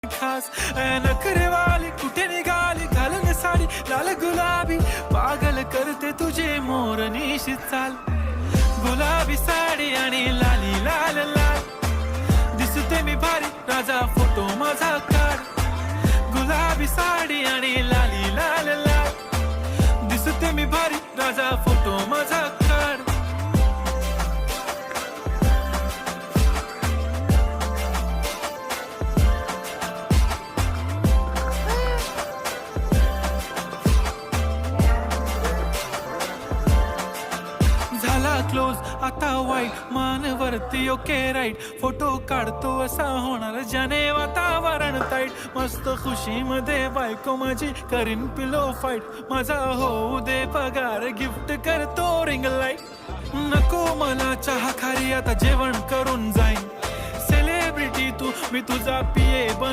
खास नखरेवाली कुठे निघाली घालून साडी लाल गुलाबी पागल करते तुझे मोरनीशी चाल गुलाबी साडी आणि लाली लाल लाल दिसते मी भारी राजा फोटो माझा काढ गुलाबी साडी आणि लाली लाल लाल दिसते मी भारी राजा फोटो माझा काढ क्लोज आता वाईट मानवरती ओके राईट फोटो काढतो असा होणार ज्याने वातावरण ताईट मस्त खुशी मध्ये बायको माझी करीन पिलो फाईट माझा होऊ दे पगार गिफ्ट करतो रिंग लाईट नको मला चहा खारी आता जेवण करून जाईन सेलिब्रिटी तू मी तुझा पिये बन